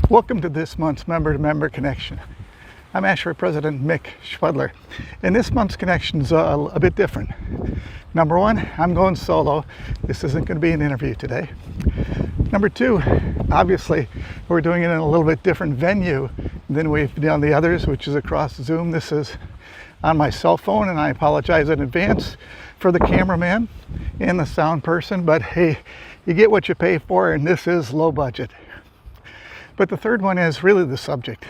Welcome to this month's Member-to-Member Connection. I'm ASHRAE President Mick Schwedler, and this month's connection is a bit different. Number one, I'm going solo. This isn't going to be an interview today. Number two, obviously, we're doing it in a little bit different venue than we've done the others, which is across Zoom. This is on my cell phone, and I apologize in advance for the cameraman and the sound person, but hey, you get what you pay for, and this is low budget. But the third one is really the subject.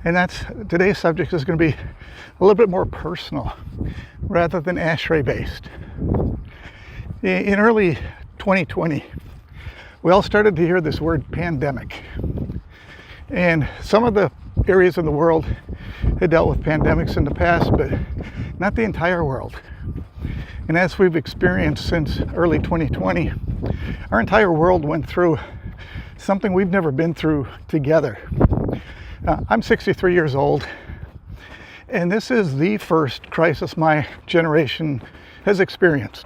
And today's subject is going to be a little bit more personal rather than ASHRAE based. In early 2020, we all started to hear this word pandemic. And some of the areas of the world had dealt with pandemics in the past, but not the entire world. And as we've experienced since early 2020, our entire world went through something we've never been through together. I'm 63 years old, and this is the first crisis my generation has experienced.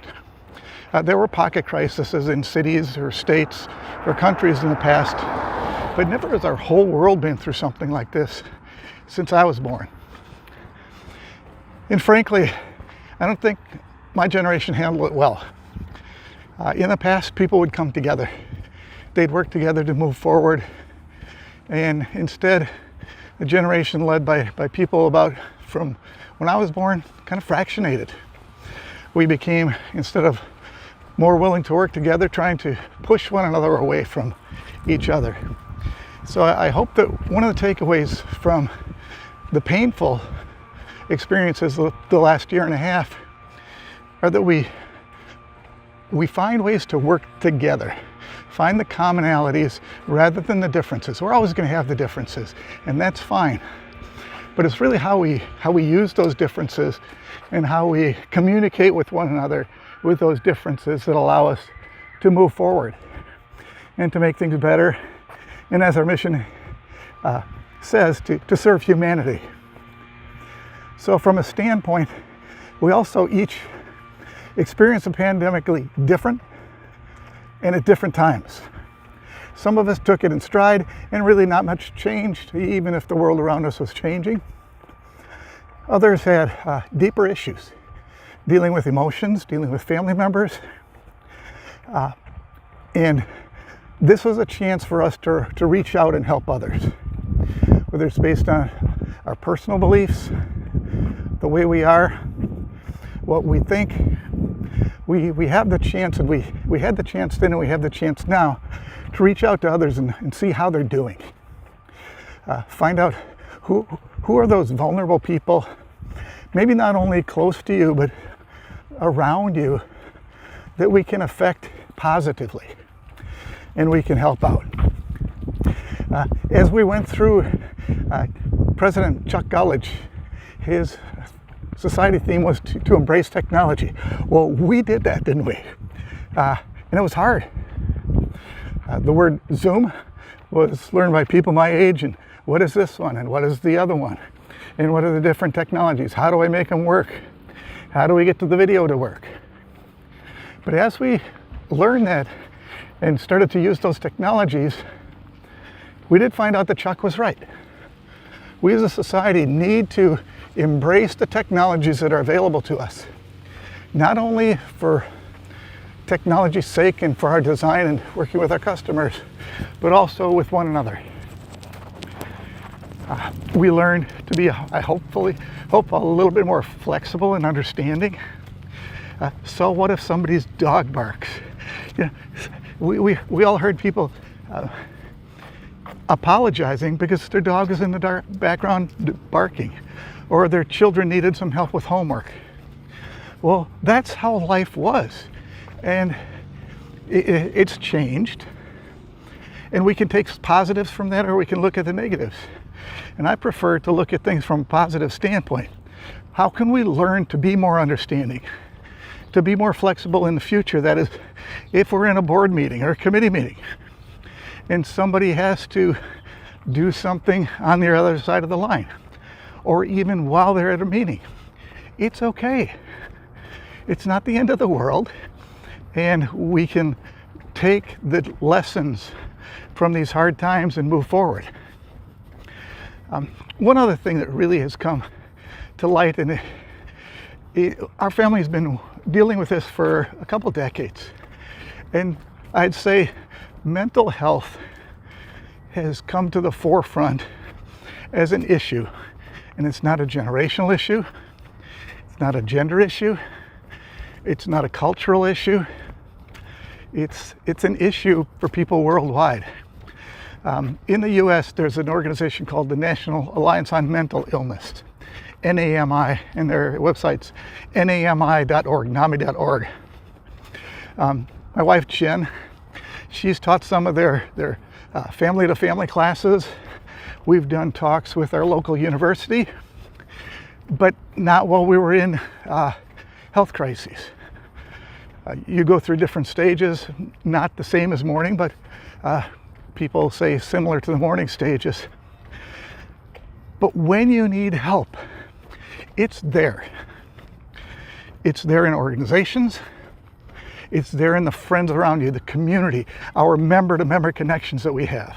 There were pocket crises in cities or states or countries in the past, but never has our whole world been through something like this since I was born. And frankly, I don't think my generation handled it well. In the past, people would come together. They'd work together to move forward, and instead the generation led by people about from when I was born kind of fractionated. We became, instead of more willing to work together, trying to push one another away from each other. So I hope that one of the takeaways from the painful experiences of the last year and a half are that we find ways to work together. Find the commonalities rather than the differences. We're always going to have the differences, and that's fine. But it's really how we use those differences and how we communicate with one another with those differences that allow us to move forward and to make things better. And as our mission says, to serve humanity. So from a standpoint, we also each experience a pandemically different and at different times. Some of us took it in stride and really not much changed, even if the world around us was changing. Others had deeper issues, dealing with emotions, dealing with family members. And this was a chance for us to reach out and help others, whether it's based on our personal beliefs, the way we are, what we think. We have the chance, and we had the chance then, and we have the chance now to reach out to others and see how they're doing. Find out who are those vulnerable people, maybe not only close to you, but around you, that we can affect positively and we can help out. As we went through President Chuck Gulledge, his society theme was to embrace technology. Well, we did that, didn't we? And it was hard. The word Zoom was learned by people my age, and what is this one, and what is the other one, and what are the different technologies? How do I make them work? How do we get to the video to work? But as we learned that and started to use those technologies, we did find out that Chuck was right. We as a society need to embrace the technologies that are available to us, not only for technology's sake and for our design and working with our customers, but also with one another. We learned to be, I hope a little bit more flexible and understanding. So what if somebody's dog barks? You know, we all heard people apologizing because their dog is in the background barking, or their children needed some help with homework. Well, that's how life was, and it's changed, and we can take positives from that, or we can look at the negatives. And I prefer to look at things from a positive standpoint. How can we learn to be more understanding, to be more flexible in the future? That is, if we're in a board meeting or a committee meeting and somebody has to do something on the other side of the line, or even while they're at a meeting, it's okay. It's not the end of the world, and we can take the lessons from these hard times and move forward. One other thing that really has come to light, and our family has been dealing with this for a couple decades, and I'd say mental health has come to the forefront as an issue, and it's not a generational issue, it's not a gender issue, it's not a cultural issue, it's an issue for people worldwide. In the US, there's an organization called the National Alliance on Mental Illness, NAMI, and their website's nami.org, nami.org. My wife Jen, she's taught some of their family-to-family classes. We've done talks with our local university, but not while we were in health crises. You go through different stages, not the same as mourning, but people say similar to the mourning stages. But when you need help, it's there. It's there in organizations. It's there in the friends around you, the community, our member-to-member connections that we have.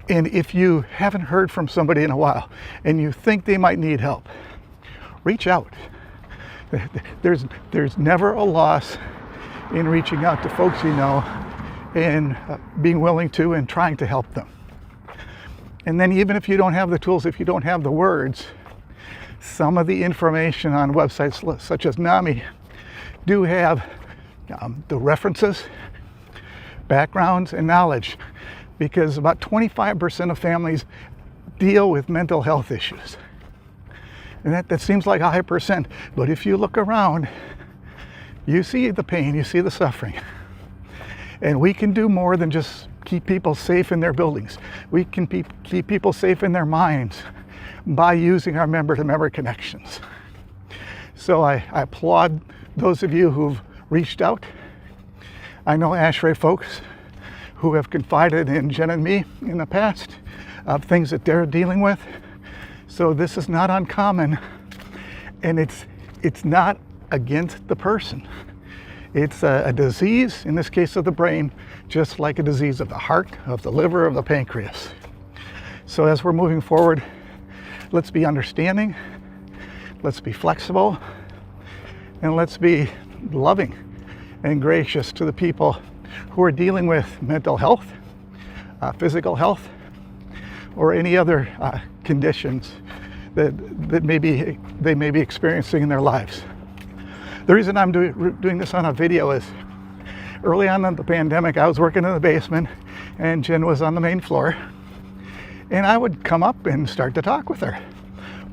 And if you haven't heard from somebody in a while and you think they might need help, reach out. There's never a loss in reaching out to folks you know and being willing to and trying to help them. And then even if you don't have the tools, if you don't have the words, some of the information on websites such as NAMI do have the references, backgrounds, and knowledge, because about 25% of families deal with mental health issues. And that seems like a high percent, but if you look around, you see the pain, you see the suffering. And we can do more than just keep people safe in their buildings. We can keep people safe in their minds by using our member-to-member connections. So I applaud those of you who've reached out. I know ASHRAE folks who have confided in Jen and me in the past of things that they're dealing with. So this is not uncommon, and it's not against the person. It's a disease, in this case of the brain, just like a disease of the heart, of the liver, of the pancreas. So as we're moving forward, let's be understanding, let's be flexible, and let's be loving and gracious to the people who are dealing with mental health, physical health, or any other conditions that they may be experiencing in their lives. The reason I'm doing this on a video is early on in the pandemic, I was working in the basement and Jen was on the main floor, and I would come up and start to talk with her.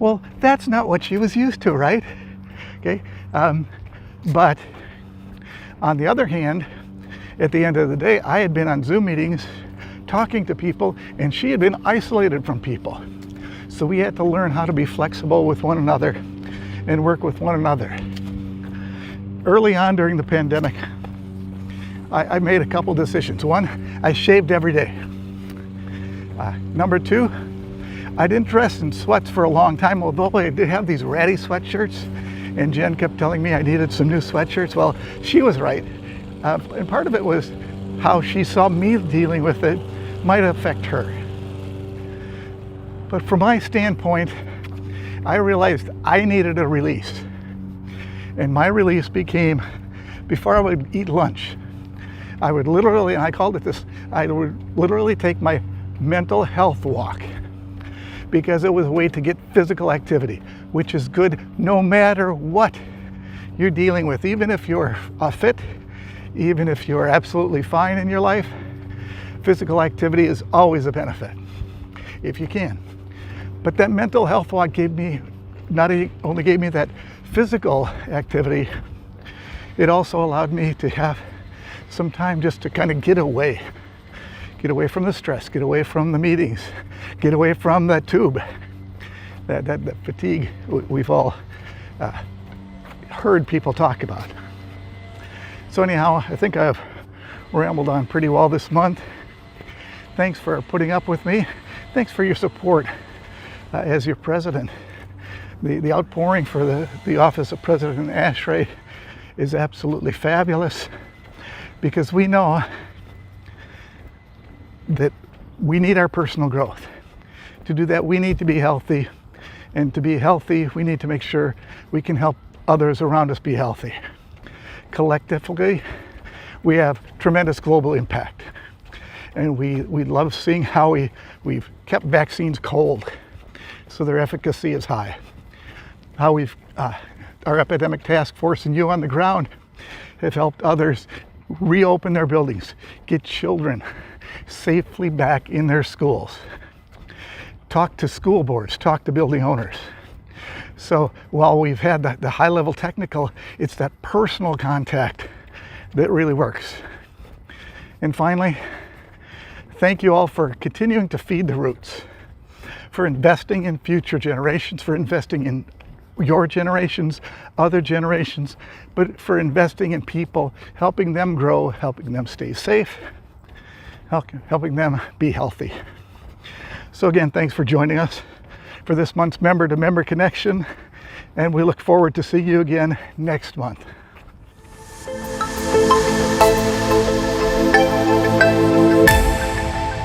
Well, that's not what she was used to, right? Okay, but on the other hand, at the end of the day, I had been on Zoom meetings talking to people, and she had been isolated from people. So we had to learn how to be flexible with one another and work with one another. Early on during the pandemic, I made a couple decisions. One, I shaved every day. Number two, I didn't dress in sweats for a long time, although I did have these ratty sweatshirts, and Jen kept telling me I needed some new sweatshirts. Well, she was right. And part of it was how she saw me dealing with it might affect her. But from my standpoint, I realized I needed a release. And my release became, before I would eat lunch, I would literally, and I called it this, I would literally take my mental health walk, because it was a way to get physical activity, which is good no matter what you're dealing with. Even if you're fit, even if you're absolutely fine in your life, physical activity is always a benefit, if you can. But that mental health walk gave me, not only gave me that physical activity, it also allowed me to have some time just to kind of get away from the stress, get away from the meetings, get away from that tube, that fatigue we've all heard people talk about. So anyhow, I think I've rambled on pretty well this month. Thanks for putting up with me. Thanks for your support as your president. The outpouring for the office of President ASHRAE is absolutely fabulous, because we know that we need our personal growth. To do that, we need to be healthy. And to be healthy, we need to make sure we can help others around us be healthy. Collectively, we have tremendous global impact. And we love seeing how we've kept vaccines cold so their efficacy is high. How our epidemic task force and you on the ground have helped others reopen their buildings, get children safely back in their schools. Talk to school boards, talk to building owners. So while we've had the high-level technical, it's that personal contact that really works. And finally, thank you all for continuing to feed the roots, for investing in future generations, for investing in your generations, other generations, but for investing in people, helping them grow, helping them stay safe, helping them be healthy. So again, thanks for joining us for this month's Member to Member Connection, and we look forward to seeing you again next month.